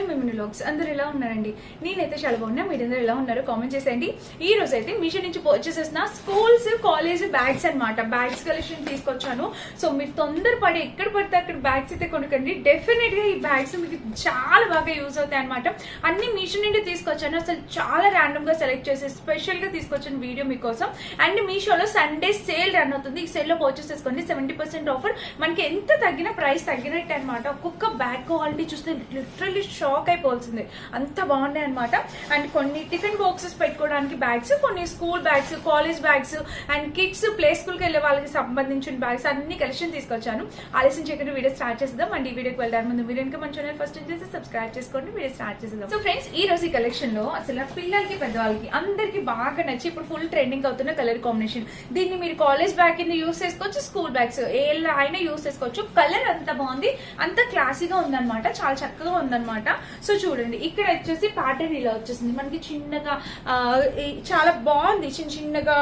మిమ్మల్ని వ్లాగ్స్ అందరూ ఎలా ఉన్నారండి? నేనైతే చాలా బాగున్నా. మీరందరూ ఎలా ఉన్నారో కామెంట్ చేసేయండి. ఈ రోజు అయితే మీషో నుంచి పర్చేస్ చేసిన స్కూల్స్ కాలేజ్ బ్యాగ్స్ అన్నమాట. బ్యాగ్స్ కలెక్షన్ తీసుకొచ్చాను. సో మీరు తొందరపడి ఎక్కడ పడితే అక్కడ బ్యాగ్స్ అయితే కొనుక్కండి. డెఫినెట్ గా ఈ బ్యాగ్స్ మీకు చాలా బాగా యూజ్ అవుతాయి అనమాట. అన్ని మీషో నుండి తీసుకొచ్చాను. అసలు చాలా ర్యాండమ్ గా సెలెక్ట్ చేసి స్పెషల్ గా తీసుకొచ్చిన వీడియో మీకోసం. అండ్ మీషోలో సండే సేల్ రన్ అవుతుంది. ఈ సేల్ లో పర్చేస్ చేసుకోండి. 70% ఆఫర్. మనకి ఎంత తగ్గిన ప్రైస్ తగ్గినట్టు అనమాట. ఒక్కొక్క బ్యాగ్ క్వాలిటీ చూస్తే లిటరల్లీ షాక్ అయిపోతుంది. అంత బాగున్నాయి అనమాట. అండ్ కొన్ని టిఫిన్ బాక్సెస్ పెట్టుకోవడానికి బ్యాగ్స్, కొన్ని school bags, college bags and kids play school కి వెళ్లే వాళ్ళకి సంబంధించిన బ్యాగ్స్ అన్ని కలెక్షన్ తీసుకొచ్చాను. ఆలస్యం చేయకుండా వీడియో స్టార్ట్ చేద్దాం. అండ్ ఈ వీడియోకి వెళ్ళడానికి ముందు మీరు ఇంకా మన ఛానల్ ఫస్ట్ చేసి సబ్స్క్రైబ్ చేసుకోండి. వీడియో స్టార్ట్ చేద్దాం. సో ఫ్రెండ్స్, ఈ రోజు ఈ కలెక్షన్ లో అసలు పిల్లలకి పెద్దవాళ్ళకి అందరికి బాగా నచ్చి ఇప్పుడు ఫుల్ ట్రెండింగ్ అవుతున్న కలర్ కాంబినేషన్. దీన్ని మీరు కాలేజ్ బ్యాగ్ కింద యూస్ చేసుకోవచ్చు, స్కూల్ బ్యాగ్స్ ఏళ్ళ అయినా యూస్ చేసుకోవచ్చు. కలర్ అంత బాగుంది, అంత క్లాసీగా ఉందన్నమాట. చాలా చక్కగా ఉందన్నమాట. సో చూడండి, ఇక్కడ వచ్చేసి ప్యాటర్న్ ఇలా వచ్చేసింది. మనకి చిన్నగా చాలా బాగుంది. చిన్నగా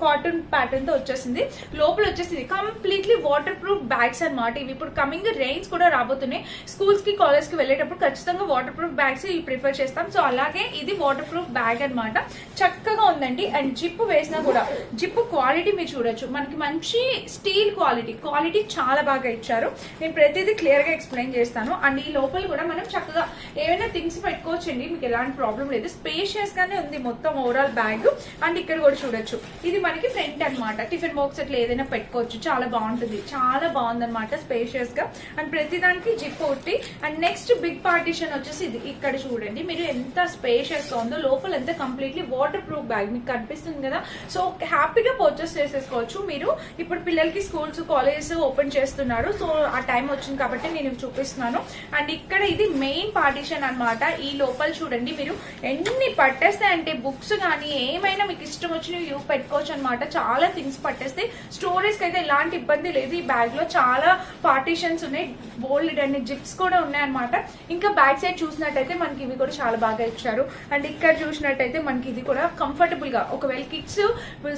కాటన్ ప్యాటర్న్ తో వచ్చేసింది. లోపల వచ్చేసింది కంప్లీట్లీ వాటర్ ప్రూఫ్ బ్యాగ్స్ అనమాట. ఇవి ఇప్పుడు కమింగ్ రెయిన్స్ కూడా రాబోతున్నాయి. స్కూల్స్ కి కాలేజ్ కి వెళ్ళేటప్పుడు ఖచ్చితంగా వాటర్ ప్రూఫ్ బ్యాగ్స్ ప్రిఫర్ చేస్తాం. సో అలాగే ఇది వాటర్ ప్రూఫ్ బ్యాగ్ అనమాట. చక్కగా ఉందండి. అండ్ జిప్ వేసినా కూడా జిప్ క్వాలిటీ మీరు చూడొచ్చు. మనకి మంచి స్టీల్ క్వాలిటీ చాలా బాగా ఇచ్చారు. నేను ప్రతిదీ క్లియర్ గా ఎక్స్ప్లెయిన్ చేస్తాను. అండ్ ఈ లోపల కూడా మనం చక్కగా ఏమైనా థింగ్స్ పెట్టుకోవచ్చండి. మీకు ఎలాంటి ప్రాబ్లం లేదు. స్పేషియస్ గానే ఉంది మొత్తం ఓవరాల్ బ్యాగ్. అండ్ ఇక్కడ కూడా చూడొచ్చు, ఇది మనకి ఫ్రంట్ అనమాట. టిఫిన్ బాక్స్ అట్లా ఏదైనా పెట్టుకోవచ్చు. చాలా బాగుంటుంది. చాలా బాగుంది అనమాట, స్పేషియస్ గా. అండ్ ప్రతి దానికి జిప్ ఒకటి. అండ్ నెక్స్ట్ బిగ్ పార్టీషన్ వచ్చేసి ఇది. ఇక్కడ చూడండి మీరు ఎంత స్పేషియస్ గా ఉందో. లోపల ఎంత కంప్లీట్లీ వాటర్ ప్రూఫ్ బ్యాగ్ మీకు కనిపిస్తుంది కదా. సో హ్యాపీగా పర్చేస్ చేసేసుకోవచ్చు మీరు. ఇప్పుడు పిల్లలకి స్కూల్స్ కాలేజెస్ ఓపెన్ చేస్తున్నారు. సో ఆ టైం వచ్చింది కాబట్టి నేను చూపిస్తున్నాను. అండ్ ఇక్కడ ఇది మెయిన్ పార్టీషన్ అనమాట. ఈ లోపల చూడండి మీరు ఎన్ని పట్టేస్తాయంటే బుక్స్ కానీ ఏమైనా మీకు ఇష్టం వచ్చినవి పెట్టుకోవచ్చు అనమాట. చాలా థింగ్స్ పట్టేస్తే స్టోరేజ్ కి అయితే ఎలాంటి ఇబ్బంది లేదు. ఈ బ్యాగ్ లో చాలా పార్టీషన్స్ ఉన్నాయి. బోల్డ్ అన్ని జిప్స్ కూడా ఉన్నాయి అనమాట. ఇంకా బ్యాక్ సైడ్ చూసినట్టయితే మనకి ఇవి కూడా చాలా బాగా ఇచ్చారు. అండ్ ఇక్కడ చూసినట్టయితే మనకి ఇది కూడా కంఫర్టబుల్ గా, ఒకవేళ కిడ్స్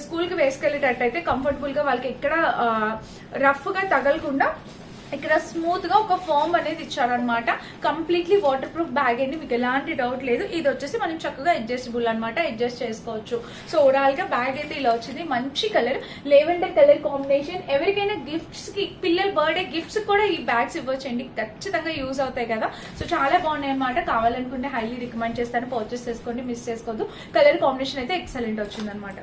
స్కూల్ కి వేసుకెళ్లేటట్టయితే కంఫర్టబుల్ గా వాళ్ళకి ఎక్కడ రఫ్ గా తగలకుండా ఇక్కడ స్మూత్ గా ఒక ఫామ్ అనేది ఇచ్చారనమాట. కంప్లీట్లీ వాటర్ ప్రూఫ్ బ్యాగ్ అండి. మీకు ఎలాంటి డౌట్ లేదు. ఇది వచ్చేసి మనం చక్కగా అడ్జస్టబుల్ అనమాట. అడ్జస్ట్ చేసుకోవచ్చు. సో ఓవరాల్ గా బ్యాగ్ అయితే ఇలా వచ్చింది. మంచి కలర్, లెవెండర్ కలర్ కాంబినేషన్. ఎవరికైనా గిఫ్ట్స్ కి, పిల్లల బర్త్డే గిఫ్ట్స్ కూడా ఈ బ్యాగ్స్ ఇవ్వచ్చండి. ఖచ్చితంగా యూజ్ అవుతాయి కదా. సో చాలా బాగున్నాయి అనమాట. కావాలనుకుంటే హైలీ రికమెండ్ చేస్తాను. పర్చేస్ చేసుకోండి, మిస్ చేసుకోవద్దు. కలర్ కాంబినేషన్ అయితే ఎక్సలెంట్ వచ్చింది అనమాట.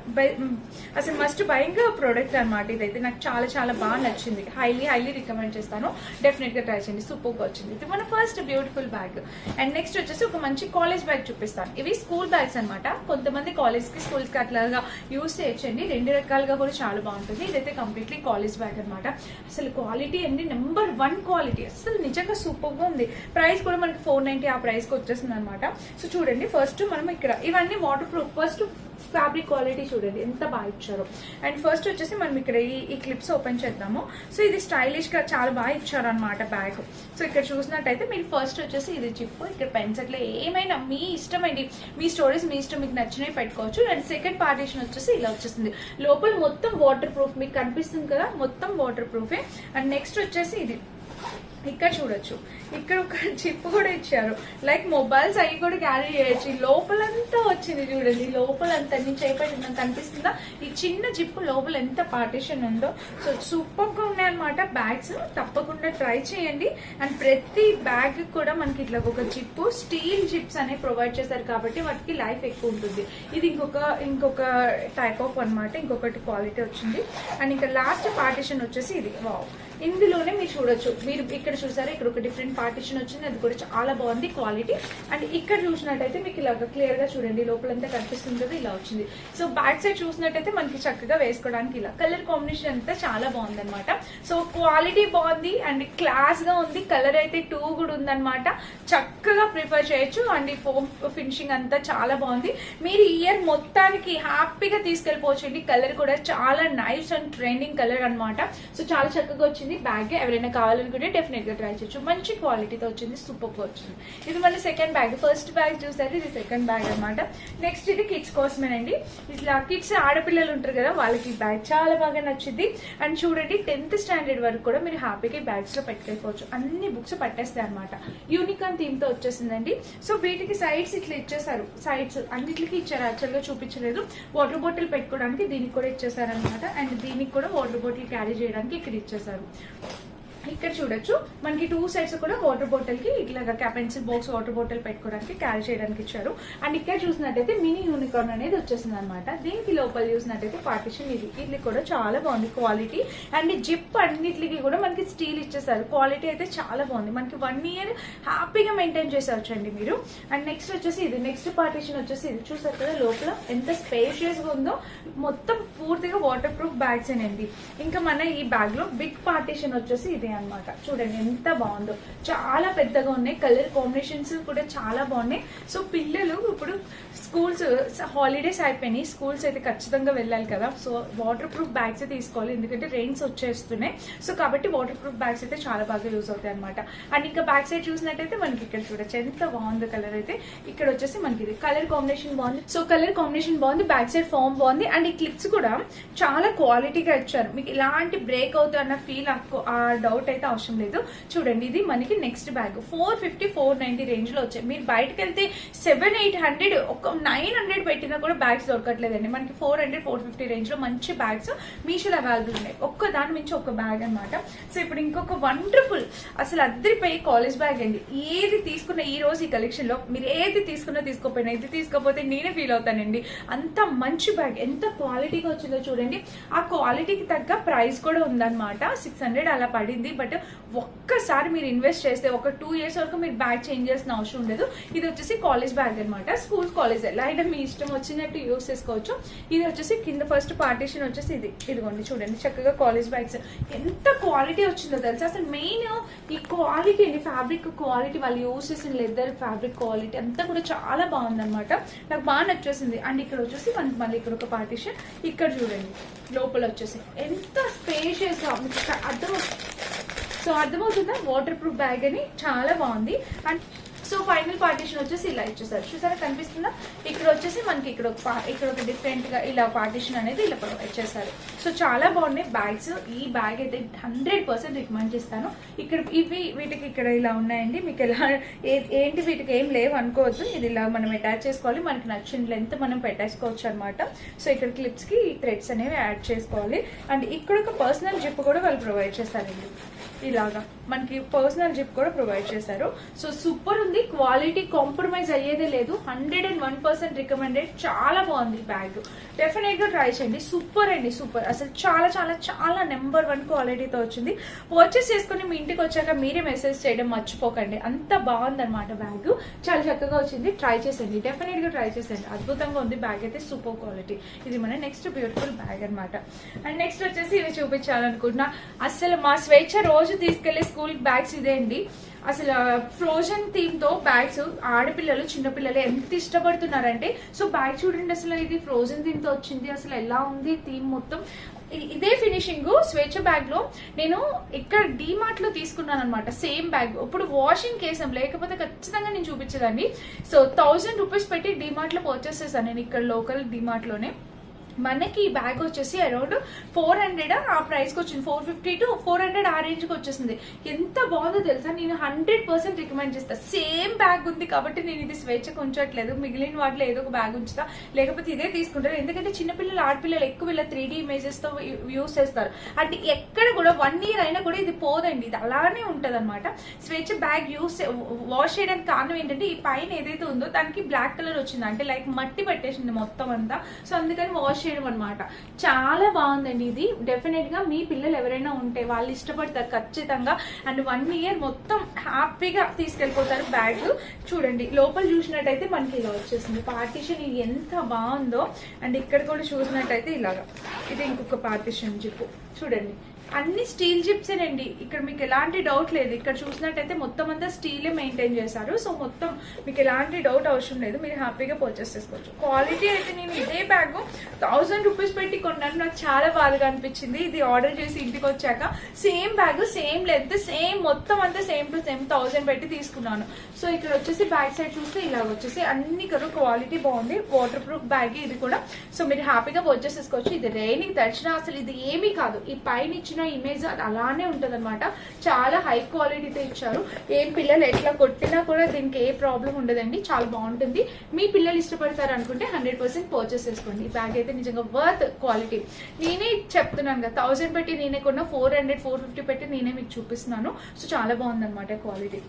అసలు మస్ట్ బయింగ్ ప్రోడక్ట్ అనమాట. ఇదైతే నాకు చాలా చాలా బాగా నచ్చింది. హైలీ రికమెండ్ చేస్తాను. డెఫినెట్ గా ట్రై చేయండి. సూపర్ గా వచ్చింది. ఇది మన first beautiful bag. And next వచ్చేసి ఒక మంచి కాలేజ్ బ్యాగ్ చూపిస్తాను. ఇవి స్కూల్ బ్యాగ్స్ అనమాట. కొంతమంది కాలేజ్ కి, స్కూల్స్ కి అట్లాగా యూజ్ చేయొచ్చండి. రెండు రకాలుగా కూడా చాలా బాగుంటుంది. ఇదైతే కంప్లీట్లీ కాలేజ్ బ్యాగ్ అనమాట. అసలు క్వాలిటీ అండి నెంబర్ 1 క్వాలిటీ. అసలు నిజంగా సూపర్ గా ఉంది. ప్రైస్ కూడా మనకి 490 ఆ ప్రైస్ కి వచ్చేసింది అనమాట. సో చూడండి, ఫస్ట్ మనం ఇక్కడ ఇవన్నీ water proof. First fabric quality చూడండి ఎంత బాగా ఇచ్చారు. అండ్ ఫస్ట్ వచ్చేసి మనం ఇక్కడ ఈ క్లిప్స్ ఓపెన్ చేద్దాము. సో ఇది స్టైలిష్ గా చాలా బాగా ఇచ్చారు అనమాట బ్యాగ్. సో ఇక్కడ చూసినట్టయితే మీరు ఫస్ట్ వచ్చేసి ఇది జిప్, ఇక్కడ పెన్స్ అట్లా ఏమైనా మీ ఇష్టం అండి. మీ స్టోరీస్ మీ ఇష్టం, మీకు నచ్చినవి పెట్టుకోవచ్చు. అండ్ సెకండ్ పార్టీషన్ వచ్చేసి ఇలా వచ్చేసింది. లోపల మొత్తం వాటర్ ప్రూఫ్ మీకు కనిపిస్తుంది కదా, మొత్తం వాటర్ ప్రూఫే. అండ్ నెక్స్ట్ వచ్చేసి ఇది ఇక్కడ చూడొచ్చు, ఇక్కడ ఒక జిప్ కూడా ఇచ్చారు. లైక్ మొబైల్స్ అవి కూడా క్యారీ చేయొచ్చు. లోపలంతా వచ్చింది చూడండి. లోపలంతా నేను చేపట్టిన కనిపిస్తుందా, ఈ చిన్న జిప్ లోపల ఎంత పార్టీషన్ ఉందో. సో సూపర్ గా ఉన్నాయన్నమాట బ్యాగ్స్. తప్పకుండా ట్రై చేయండి. అండ్ ప్రతి బ్యాగ్ కూడా మనకి ఇట్లా ఒక జిప్, స్టీల్ జిప్స్ అనేవి ప్రొవైడ్ చేశారు కాబట్టి వాటికి లైఫ్ ఎక్కువ ఉంటుంది. ఇది ఇంకొక టైప్ ఆఫ్ అనమాట. ఇంకొకటి క్వాలిటీ వచ్చింది. అండ్ ఇంకా లాస్ట్ పార్టీషన్ వచ్చేసి ఇది. వావ్, ఇందులోనే మీరు చూడొచ్చు. మీరు ఇక్కడ చూసారా, ఇక్కడ ఒక డిఫరెంట్ పార్టీషన్ వచ్చింది. అది కూడా చాలా బాగుంది క్వాలిటీ. అండ్ ఇక్కడ చూసినట్టయితే మీకు ఇలాగ క్లియర్ గా చూడండి, లోపలంతా కనిపిస్తుంది కదా, ఇలా వచ్చింది. సో బ్యాక్ సైడ్ చూసినట్టయితే మనకి చక్కగా వేసుకోవడానికి ఇలా కలర్ కాంబినేషన్ అంతా చాలా బాగుంది అనమాట. సో క్వాలిటీ బాగుంది అండ్ క్లాస్ గా ఉంది. కలర్ అయితే 2 కూడా ఉందన్నమాట. చక్కగా ప్రిఫర్ చేయొచ్చు. అండ్ ఈ ఫోమ్ ఫినిషింగ్ అంతా చాలా బాగుంది. మీరు ఇయర్ మొత్తానికి హ్యాపీగా తీసుకెళ్ళిపోవచ్చు అండి. కలర్ కూడా చాలా నైస్ అండ్ ట్రెండింగ్ కలర్ అనమాట. సో చాలా చక్కగా వచ్చింది. వచ్చింది బ్యాగ్. ఎవరైనా కావాలనుకుంటే డెఫినెట్ గా ట్రై చేయొచ్చు. మంచి క్వాలిటీతో వచ్చింది, సూపర్ వచ్చింది. ఇది మన సెకండ్ బ్యాగ్. ఫస్ట్ బ్యాగ్ చూసారు, ఇది సెకండ్ బ్యాగ్ అనమాట. నెక్స్ట్ ఇది కిడ్స్ కోసమేనండి. ఇట్లా కిడ్స్ ఆడపిల్లలు ఉంటారు కదా, వాళ్ళకి ఈ బ్యాగ్ చాలా బాగా నచ్చింది. అండ్ చూడండి 10th స్టాండర్డ్ వరకు కూడా మీరు హ్యాపీగా బ్యాగ్స్ లో పెట్టుకోవచ్చు. అన్ని బుక్స్ పట్టేస్తాయి అనమాట. యూనికాన్ థీమ్ తో వచ్చేసిందండి. సో వీటికి సైడ్స్ ఇట్లా ఇచ్చేసారు, సైడ్స్ అన్నిటికి ఇచ్చారు, యాక్చువల్ గా చూపించలేదు. వాటర్ బాటిల్ పెట్టుకోవడానికి దీనికి కూడా ఇచ్చేసారు అనమాట. అండ్ దీనికి కూడా వాటర్ బాటిల్ క్యారీ చేయడానికి ఇక్కడ ఇచ్చేసారు. ఇక్కడ చూడొచ్చు మనకి 2 సైడ్స్ కూడా వాటర్ బాటిల్ కి ఇట్లా పెన్సిల్ బాక్స్ వాటర్ బాటిల్ పెట్టుకోవడానికి క్యారీ చేయడానికి ఇచ్చారు. అండ్ ఇక్కడ చూసినట్టయితే మినీ యూనికార్న్ అనేది వచ్చేసింది అనమాట. దీనికి లోపల చూసినట్టయితే పార్టిషన్ ఇది కూడా చాలా బాగుంది క్వాలిటీ. అండ్ జిప్ అన్నిటికి కూడా మనకి స్టీల్ ఇచ్చేసారు. క్వాలిటీ అయితే చాలా బాగుంది. మనకి 1 ఇయర్ హ్యాపీగా మెయింటైన్ చేసేవచ్చు అండి మీరు. అండ్ నెక్స్ట్ వచ్చేసి ఇది నెక్స్ట్ పార్టిషన్ వచ్చేసి ఇది చూసారు కదా, లోపల ఎంత స్పేషియస్ గా ఉందో. మొత్తం పూర్తిగా వాటర్ ప్రూఫ్ బ్యాగ్స్ అండి. ఇంకా మన ఈ బ్యాగ్ లో బిగ్ పార్టిషన్ వచ్చేసి ఇది అనమాట. చూడండి ఎంత బాగుందో, చాలా పెద్దగా ఉన్నాయి. కలర్ కాంబినేషన్స్ కూడా చాలా బాగున్నాయి. సో పిల్లలు ఇప్పుడు స్కూల్స్ హాలిడేస్ అయిపోయినాయి, స్కూల్స్ అయితే ఖచ్చితంగా వెళ్ళాలి కదా. సో వాటర్ ప్రూఫ్ బ్యాగ్స్ తీసుకోవాలి, ఎందుకంటే రెయిన్స్ వచ్చేస్తున్నాయి. సో కాబట్టి వాటర్ ప్రూఫ్ బ్యాగ్స్ అయితే చాలా బాగా యూజ్ అవుతాయి అనమాట. అండ్ ఇంకా బ్యాక్ సైడ్ చూసినట్టయితే మనకి ఇక్కడ చూడొచ్చు ఎంత బాగుందో కలర్ అయితే. ఇక్కడ వచ్చేసి మనకి ఇది కలర్ కాంబినేషన్ బాగుంది. సో కలర్ కాంబినేషన్ బాగుంది, బ్యాక్ సైడ్ ఫామ్ బాగుంది. అండ్ ఈ క్లిప్స్ కూడా చాలా క్వాలిటీగా ఇచ్చారు. మీకు ఇలాంటి బ్రేక్ అవుతుంది అన్న ఫీల్ ఆ డౌట్ అయితే అవసరం లేదు. చూడండి ఇది మనకి నెక్స్ట్ బ్యాగ్ 450-490 రేంజ్ లో వచ్చాయి. మీరు బయటకు వెళ్తే 700-800 ఒక 900 పెట్టినా కూడా బ్యాగ్స్ దొరకట్లేదండి. మనకి 400-450 రేంజ్ లో మంచి బ్యాగ్స్ మీషోలో అవైలబుల్ ఉన్నాయి. ఒక్క దాని నుంచి ఒక బ్యాగ్ అనమాట. సో ఇప్పుడు ఇంకొక వండర్ఫుల్ అసలు అద్దరిపోయి కాలేజ్ బ్యాగ్ అండి. ఏది తీసుకున్న ఈ రోజు ఈ కలెక్షన్ లో మీరు ఏది తీసుకున్నా తీసుకోపోయినా, ఇది తీసుకోపోతే నేనే ఫీల్ అవుతానండి. అంత మంచి బ్యాగ్, ఎంత క్వాలిటీగా వచ్చిందో చూడండి. ఆ క్వాలిటీకి తగ్గ ప్రైస్ కూడా ఉందన్నమాట. 600 అలా పడింది. బట్ ఒక్కసారి మీరు ఇన్వెస్ట్ చేస్తే ఒక 2 years వరకు మీరు బ్యాగ్ చేంజ్ చేసిన అవసరం ఉండదు. ఇది వచ్చేసి కాలేజ్ బ్యాగ్ అనమాట. స్కూల్ కాలేజ్ ఎలా అయినా మీ ఇష్టం వచ్చినట్టు యూస్ చేసుకోవచ్చు. ఇది వచ్చేసి కింద ఫస్ట్ పార్టీషన్ వచ్చేసి ఇదిగోండి చూడండి చక్కగా కాలేజ్ బ్యాగ్స్ ఎంత క్వాలిటీ వచ్చిందో తెలుసా. అసలు మెయిన్ ఈ క్వాలిటీ అండి, ఫ్యాబ్రిక్ క్వాలిటీ, వాళ్ళు యూస్ చేసిన లెదర్ ఫ్యాబ్రిక్ క్వాలిటీ అంతా కూడా చాలా బాగుంది అనమాట. నాకు బాగా నచ్చేసింది. అండ్ ఇక్కడ వచ్చేసి మనకి మళ్ళీ ఇక్కడ ఒక పార్టీషన్, ఇక్కడ చూడండి లోపల వచ్చేసి ఎంత స్పేషియస్ గా అర్థమవుతుందా వాటర్ ప్రూఫ్ బ్యాగ్ అని చాలా బాగుంది. అండ్ సో ఫైనల్ పార్టీషన్ వచ్చేసి ఇలా ఇచ్చేసారు, చూసారా కనిపిస్తుందా. ఇక్కడ వచ్చేసి మనకి ఇక్కడ ఒక డిఫరెంట్ గా ఇలా పార్టీషన్ అనేది ఇలా ప్రొవైడ్ చేశారు. సో చాలా బాగున్నాయి బ్యాగ్స్. ఈ బ్యాగ్ అయితే 100% రికమెండ్ చేస్తాను. ఇక్కడ వీటికి ఇక్కడ ఇలా ఉన్నాయండి. మీకు ఎలా ఏంటి వీటికి ఏం లేవు అనుకోవద్దు. ఇది ఇలా మనం అటాచ్ చేసుకోవాలి, మనకి నచ్చిన లెంత్ మనం పెట్టేసుకోవచ్చు అనమాట. సో ఇక్కడ క్లిప్స్ కి థ్రెడ్స్ అనేవి యాడ్ చేసుకోవాలి. అండ్ ఇక్కడ ఒక పర్సనల్ జిప్ కూడా వాళ్ళు ప్రొవైడ్ చేస్తారండి. ఇలాగా మనకి పర్సనల్ జిప్ కూడా ప్రొవైడ్ చేశారు. సో సూపర్ ఉంది, క్వాలిటీ కాంప్రమైజ్ అయ్యేదే లేదు. 101% రికమెండెడ్. చాలా బాగుంది బ్యాగ్, డెఫినెట్ గా ట్రై చేయండి. సూపర్ అండి, సూపర్. అసలు చాలా చాలా చాలా నెంబర్ 1 క్వాలిటీతో వచ్చింది. పర్చేస్ చేసుకుని మీ ఇంటికి వచ్చాక మీరే మెసేజ్ చేయడం మర్చిపోకండి. అంత బాగుంది అనమాట బ్యాగ్, చాలా చక్కగా వచ్చింది. ట్రై చేసేయండి, డెఫినెట్ గా ట్రై చేసేయండి. అద్భుతంగా ఉంది బ్యాగ్ అయితే, సూపర్ క్వాలిటీ. ఇది మన నెక్స్ట్ బ్యూటిఫుల్ బ్యాగ్ అనమాట. అండ్ నెక్స్ట్ వచ్చేసి ఇవి చూపించాలనుకుంటున్నా. అసలు మా స్వేచ్ఛ రోజు తీసుకెళ్లే స్కూల్ బ్యాగ్స్ ఇదే అండి. అసలు ఫ్రోజన్ థీమ్ తో బ్యాగ్స్ ఆడపిల్లలు చిన్నపిల్లలు ఎంత ఇష్టపడుతున్నారంటే. సో బ్యాగ్ చూడండి, అసలు ఇది ఫ్రోజన్ థీమ్ తో వచ్చింది. అసలు ఎలా ఉంది థీమ్ మొత్తం. ఇదే ఫినిషింగ్ స్వేచ్ఛ బ్యాగ్ లో నేను ఇక్కడ డీమార్ట్ లో తీసుకున్నాను అనమాట. సేమ్ బ్యాగ్ ఇప్పుడు వాషింగ్ కేసం లేకపోతే ఖచ్చితంగా నేను చూపించేదాన్ని. సో 1000 రూపీస్ పెట్టి డీమార్ట్ లో పర్చేస్ చేశాను నేను, ఇక్కడ లోకల్ డీమార్ట్ లోనే. మనకి ఈ బ్యాగ్ వచ్చేసి అరౌండ్ 400 ఆ ప్రైస్ కి వచ్చింది. 450 to 400 ఆ రేంజ్ కి వచ్చేసింది. ఎంత బాగుందో తెలుసా. నేను 100% రికమెండ్ చేస్తా. సేమ్ బ్యాగ్ ఉంది కాబట్టి నేను ఇది స్వేచ్ఛకు ఉంచట్లేదు, మిగిలిన వాటిలో ఏదో ఒక బ్యాగ్ ఉంచుతా, లేకపోతే ఇదే తీసుకుంటారు. ఎందుకంటే చిన్నపిల్లలు ఆడపిల్లలు ఎక్కువ ఇలా 3D ఇమేజెస్ తో యూస్ చేస్తారు. అంటే ఎక్కడ కూడా 1 year అయినా కూడా ఇది పోదండి, ఇది అలానే ఉంటది అనమాట. స్వేచ్ఛ బ్యాగ్ వాష్ చేయడానికి కారణం ఏంటంటే ఈ పైన ఏదైతే ఉందో దానికి బ్లాక్ కలర్ వచ్చింది, అంటే లైక్ మట్టి పట్టేసింది మొత్తం అంతా. సో అందుకని వాష్ చేయడం అనమాట. చాలా బాగుందండి ఇది. డెఫినెట్ గా మీ పిల్లలు ఎవరైనా ఉంటే వాళ్ళు ఇష్టపడతారు ఖచ్చితంగా. అండ్ 1 year మొత్తం హ్యాపీగా తీసుకెళ్లిపోతారు బ్యాగ్. చూడండి లోపల చూసినట్టయితే మనకి ఇలా వచ్చేసింది పార్టీషన్, ఎంత బాగుందో. అండ్ ఇక్కడ కూడా చూసినట్టయితే ఇలాగా ఇది ఇంకొక పార్టీషన్ జిప్ చూడండి అన్ని స్టీల్ జిప్స్ అండి, ఇక్కడ మీకు ఎలాంటి డౌట్ లేదు. ఇక్కడ చూసినట్టయితే మొత్తం అంతా స్టీలే మెయింటైన్ చేశారు. సో మొత్తం మీకు ఎలాంటి డౌట్ అవసరం లేదు, మీరు హ్యాపీగా పర్చేస్ చేసుకోవచ్చు. క్వాలిటీ అయితే నేను ఇదే బ్యాగ్ 1000 రూపీస్ పెట్టి కొన్నాను, నాకు చాలా బాధగా అనిపించింది. ఇది ఆర్డర్ చేసి ఇంటికి వచ్చాక same bag, same length, same మొత్తం అంతా సేమ్ టు సేమ్ 1000 పెట్టి తీసుకున్నాను. సో ఇక్కడ వచ్చేసి బ్యాక్ సైడ్ చూస్తే ఇలాగ వచ్చేసి అన్ని కూడా క్వాలిటీ బాగుంది, వాటర్ ప్రూఫ్ బ్యాగ్ ఇది కూడా. సో మీరు హ్యాపీగా పర్చేస్ చేసుకోవచ్చు. ఇది రైనింగ్ తడిచినా అసలు ఇది ఏమీ కాదు, ఈ పైన ఇచ్చిన ఇమేజ్ అలానే ఉంటది అనమాట. చాలా హై క్వాలిటీతో ఇచ్చారు, ఏం పిల్లలు ఎట్లా కొట్టినా కూడా దీనికి ఏ ప్రాబ్లం ఉండదండి, చాలా బాగుంటుంది. మీ పిల్లలు ఇష్టపడతారు అనుకుంటే 100% పర్చేస్ చేసుకోండి. ఈ బ్యాగ్ అయితే నిజంగా వర్త్ క్వాలిటీ. నేనే చెప్తున్నాను కదా, 1000 పెట్టి నేనే కొన్నా, 400-450 పెట్టి నేనే మీకు చూపిస్తున్నాను. సో చాలా బాగుంది అనమాట క్వాలిటీ.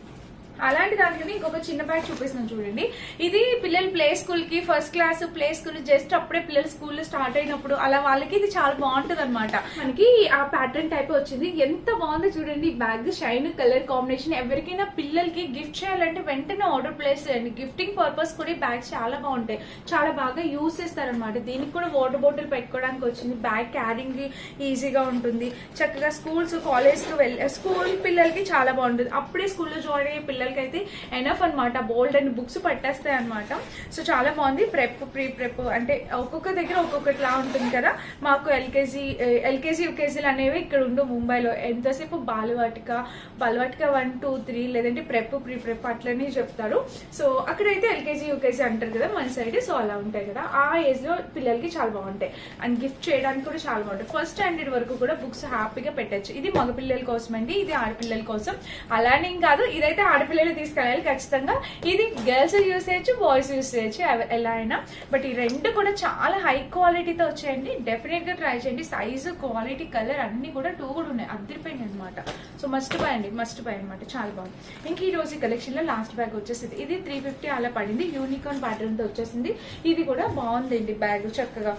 అలాంటి దాంట్లోనే ఇంకొక చిన్న బ్యాగ్ చూపిస్తున్నాను చూడండి. ఇది పిల్లలు ప్లే స్కూల్ కి, first class play school just అప్పుడే పిల్లలు స్కూల్ స్టార్ట్ అయినప్పుడు అలా వాళ్ళకి ఇది చాలా బాగుంటది అనమాట. మనకి ఆ ప్యాటర్న్ టైప్ వచ్చింది, ఎంత బాగుందో చూడండి. ఈ బ్యాగ్ షైన్ కలర్ కాంబినేషన్, ఎవరికైనా పిల్లలకి గిఫ్ట్ చేయాలంటే వెంటనే ఆర్డర్ ప్లేస్ చేయండి. గిఫ్టింగ్ పర్పస్ కూడా ఈ బ్యాగ్స్ చాలా బాగుంటాయి, చాలా బాగా యూజ్ చేస్తారనమాట. దీనికి కూడా వాటర్ బాటిల్ పెట్టుకోవడానికి వచ్చింది, బ్యాగ్ క్యారింగ్ ఈజీగా ఉంటుంది. చక్కగా స్కూల్స్ కాలేజ్ కు స్కూల్ పిల్లలకి చాలా బాగుంటుంది. అప్పుడే స్కూల్లో జాయిన్ అయ్యే పిల్లలకి అయితే ఎనఫ్ అనమాట, బోల్డ్ అండ్ బుక్స్ పట్టేస్తాయి అనమాట. సో చాలా బాగుంది. ప్రెప్ ప్రీ ప్రెప్ అంటే ఒక్కొక్క దగ్గర ఒక్కొక్కటిలా ఉంటుంది కదా. మాకు ఎల్కేజీ యూకేజీలు అనేవి ఇక్కడ ఉండు ముంబైలో. ఎంతసేపు బాలవాటిక 1, 2, 3 లేదంటే ప్రెప్ ప్రీ ప్రెప్ అట్లనే చెప్తారు. సో అక్కడైతే ఎల్కేజీ యూకేజీ అంటారు కదా మన సైడ్. సో అలా ఉంటాయి కదా, ఆ ఏజ్ లో పిల్లలకి చాలా బాగుంటాయి అండ్ గిఫ్ట్ చేయడానికి కూడా చాలా బాగుంటాయి. ఫస్ట్ స్టాండర్డ్ వరకు కూడా బుక్స్ హ్యాపీగా పెట్టచ్చు. ఇది మగ పిల్లల కోసం అండి, ఇది ఆడపిల్లల కోసం. అలానే కాదు, ఇదైతే ఆడపిల్లలు తీసుకెళ్ళాలి ఖచ్చితంగా. ఇది గర్ల్స్ యూస్ చేయొచ్చు, బాయ్స్ యూస్ చేయొచ్చు, ఎలా అయినా. బట్ ఈ రెండు కూడా చాలా హై క్వాలిటీతో వచ్చాయండి, డెఫినెట్ గా ట్రై చేయండి. సైజు, క్వాలిటీ, కలర్ అన్ని కూడా 2 కూడా ఉన్నాయి, అద్దరిపోయింది అనమాట. సో మస్ట్ బై అండి, మస్ట్ బై అనమాట, చాలా బాగుంది. ఇంక ఈ రోజు ఈ కలెక్షన్ లో లాస్ట్ బ్యాగ్ వచ్చేసింది, ఇది 350 అలా పడింది, యూనికార్న్ ప్యాటర్న్ తో వచ్చేసింది. ఇది కూడా బాగుందండి బ్యాగ్, చక్కగా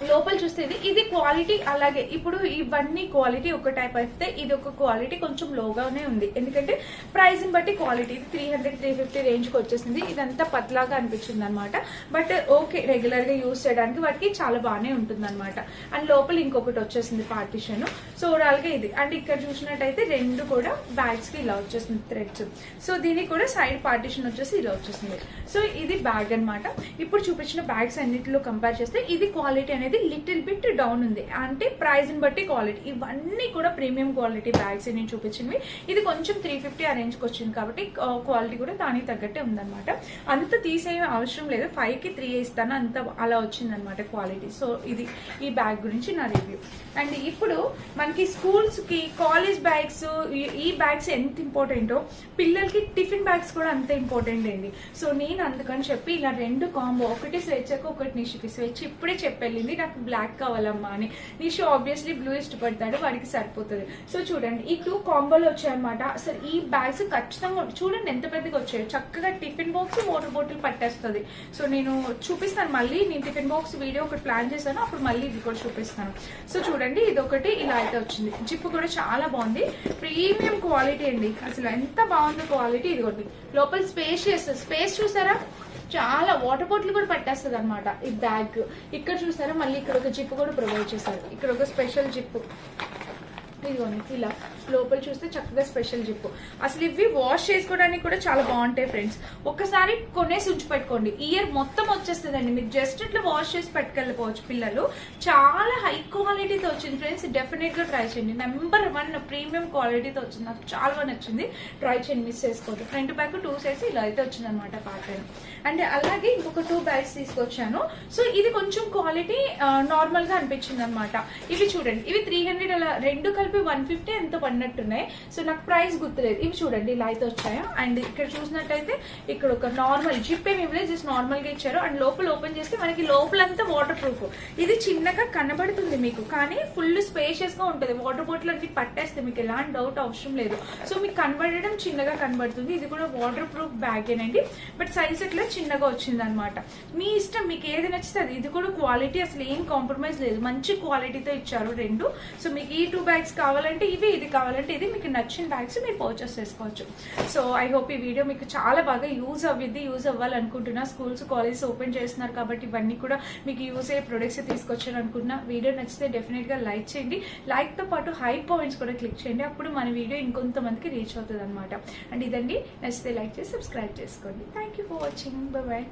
లోపల చూస్తే ఇది క్వాలిటీ. అలాగే ఇప్పుడు ఇవన్నీ క్వాలిటీ ఒక టైప్ అయితే ఇది ఒక క్వాలిటీ కొంచెం లోగానే ఉంది, ఎందుకంటే ప్రైస్ ని బట్టి క్వాలిటీ. ఇది 300-350 రేంజ్ కి వచ్చేసింది. ఇదంతా పతలాగా అనిపించింది అనమాట, బట్ ఓకే రెగ్యులర్ గా యూజ్ చేయడానికి వాటికి చాలా బాగానే ఉంటుంది అనమాట. అండ్ లోపల ఇంకొకటి వచ్చేసింది పార్టీషన్. సో ఓవరాల్ గా ఇది. అండ్ ఇక్కడ చూసినట్టయితే రెండు కూడా బ్యాగ్స్ కి ఇలా వచ్చేసింది థ్రెడ్స్. సో దీనికి కూడా సైడ్ పార్టీషన్ వచ్చేసి ఇలా వచ్చేసింది. సో ఇది బ్యాగ్ అనమాట. ఇప్పుడు చూపించిన బ్యాగ్స్ అన్నిటిలో కంపేర్ చేస్తే ఇది క్వాలిటీ అనేది లిటిల్ బిట్ డౌన్ ఉంది, అంటే ప్రైస్ ని బట్టి క్వాలిటీ. ఇవన్నీ కూడా ప్రీమియం క్వాలిటీ బ్యాగ్స్ నేను చూపించినవి. ఇది కొంచెం 350 ఆ రేంజ్ కి వచ్చింది కాబట్టి క్వాలిటీ కూడా దానికి తగ్గట్టే ఉందన్నమాట. అంత తీసే అవసరం లేదు, 5 కి 3 ఇస్తాను, అంత అలా వచ్చింది అనమాట క్వాలిటీ. సో ఇది ఈ బ్యాగ్ గురించి నా రివ్యూ. అండ్ ఇప్పుడు మనకి స్కూల్స్ కి, కాలేజ్ బ్యాగ్స్, ఈ బ్యాగ్స్ ఎంత ఇంపార్టెంటో పిల్లలకి టిఫిన్ బ్యాగ్స్ కూడా అంత ఇంపార్టెంట్ అండి. సో నేను అందుకని చెప్పి ఇలా 2 కాంబో, ఒకటి స్వెచ్ఛకు ఒకటి నిషికి. స్వెచ్ ఇప్పుడే చెప్పెళ్ళింది నాకు బ్లాక్ కావాలమ్మా అని, నిషి ఆబ్వియస్లీ బ్లూ ఇష్టపడతాడు, వాడికి సరిపోతుంది. సో చూడండి ఈ 2 కాంబోలు వచ్చాయన్నమాట. అసలు ఈ బ్యాగ్స్ ఖచ్చితంగా చూడండి ఎంత పెద్దగా వచ్చాయి, చక్కగా టిఫిన్ బాక్స్, వాటర్ బాటిల్ పట్టేస్తుంది. సో నేను చూపిస్తాను మళ్ళీ, నేను టిఫిన్ బాక్స్ వీడియో ఒకటి ప్లాన్ చేశాను, అప్పుడు మళ్ళీ ఇది కూడా చూపిస్తాను. సో చూడండి ఇది ఒకటి ఇలా అయితే వచ్చింది. జిప్ కూడా చాలా బాగుంది, ప్రీమియం క్వాలిటీ అండి, అసలు ఎంత బాగుంది క్వాలిటీ. ఇది ఒకటి లోపల స్పేస్ చూసారా, చాలా వాటర్ బాటిల్ కూడా పట్టేస్తుంది అనమాట ఈ బ్యాగ్. ఇక్కడ చూసారా మళ్ళీ ఇక్కడ ఒక జిప్ కూడా ప్రొవైడ్ చేశారు, ఇక్కడ ఒక స్పెషల్ జిప్. ఇదిగోండి ఇలా లోపల చూస్తే చక్కగా స్పెషల్ జిప్. అసలు ఇవి వాష్ చేసుకోవడానికి కూడా చాలా బాగుంటాయి ఫ్రెండ్స్. ఒక్కసారి కొనేసి ఉంచి పెట్టుకోండి, ఇయర్ మొత్తం వచ్చేస్తుందండి. మీరు జస్ట్ ఇట్లా వాష్ చేసి పెట్టుకెళ్ళిపోవచ్చు పిల్లలు. చాలా హై క్వాలిటీతో వచ్చింది ఫ్రెండ్స్, డెఫినెట్ గా ట్రై చేయండి. నెంబర్ 1 ప్రీమియం క్వాలిటీతో వచ్చింది, నాకు చాలా బాగా నచ్చింది. ట్రై చేయండి, మిస్ చేసుకోవద్దు. ఫ్రంట్ బ్యాక్ 2 సైడ్స్ ఇలా అయితే వచ్చింది అనమాట ప్యాటర్న్. అండ్ అలాగే ఇంకొక 2 బ్యాగ్స్ తీసుకొచ్చాను. సో ఇది కొంచెం క్వాలిటీ నార్మల్ గా అనిపించింది అనమాట. ఇవి చూడండి, ఇవి 300 అలా, రెండు కలిపి 150 ఎంతో పడినట్టున్నాయి. సో నాకు ప్రైస్ గుర్తులేదు. ఇవి చూడండి ఇలా అయితే వచ్చాయా. అండ్ ఇక్కడ చూసినట్టయితే ఇక్కడ ఒక నార్మల్ జిప్ ఏమి ఇవ్వలేదు, జస్ట్ నార్మల్ గా ఇచ్చారు. అండ్ లోపల ఓపెన్ చేస్తే మనకి లోపలంతా వాటర్ ప్రూఫ్. ఇది చిన్నగా కనబడుతుంది మీకు, కానీ ఫుల్ స్పేషియస్ గా ఉంటుంది. వాటర్ బాటిల్ అన్ని పట్టేస్తే మీకు ఎలాంటి డౌట్ అవసరం లేదు. సో మీకు కనబడడం చిన్నగా కనబడుతుంది. ఇది కూడా వాటర్ ప్రూఫ్ బ్యాగేనండి, బట్ సైజ్ అట్లా చిన్నగా వచ్చింది అనమాట. మీ ఇష్టం, మీకు ఏది నచ్చితే అది. ఇది కూడా క్వాలిటీ అసలు ఏం కాంప్రమైజ్ లేదు, మంచి క్వాలిటీతో ఇచ్చారు రెండు. సో మీకు ఈ 2 బ్యాగ్స్ కావాలంటే ఇవి, ఇది కావాలంటే ఇది, మీకు నచ్చిన బ్యాగ్స్ మీరు పర్చేస్ చేసుకోవచ్చు. సో ఐ హోప్ ఈ వీడియో మీకు చాలా బాగా యూజ్ అవ్వాలనుకుంటున్నా. స్కూల్స్ కాలేజెస్ ఓపెన్ చేస్తున్నారు కాబట్టి ఇవన్నీ కూడా మీకు యూజ్ అయ్యే ప్రొడక్ట్స్ తీసుకొచ్చాను అనుకుంటున్నా. వీడియో నచ్చితే డెఫినెట్గా లైక్ చేయండి. లైక్తో పాటు హై పాయింట్స్ కూడా క్లిక్ చేయండి. అప్పుడు మన వీడియో ఇంకొంతమందికి రీచ్ అవుతుంది అనమాట. అండ్ ఇదండి, నచ్చితే లైక్ చేసి సబ్స్క్రైబ్ చేసుకోండి. Thank you for watching. Bye bye.